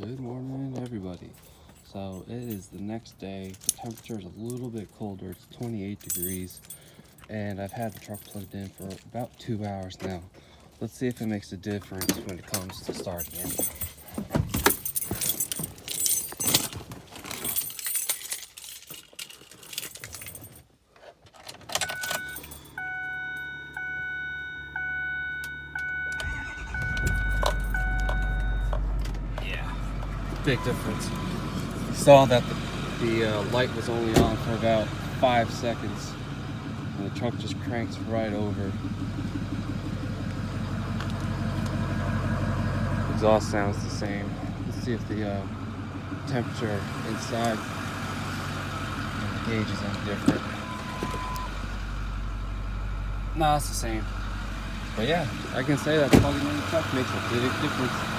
Good morning, everybody. So it is the next day. The temperature is a little bit colder. It's 28 degrees, and I've had the truck plugged in for about 2 hours now. Let's see if it makes a difference when it comes to starting it. Yeah, big difference. You saw that the light was only on for about 5 seconds, and the truck just cranks right over. Exhaust sounds the same. Let's see if the temperature inside and the gauge is any different. No, it's the same. But yeah, I can say that plugging in the truck makes a big difference.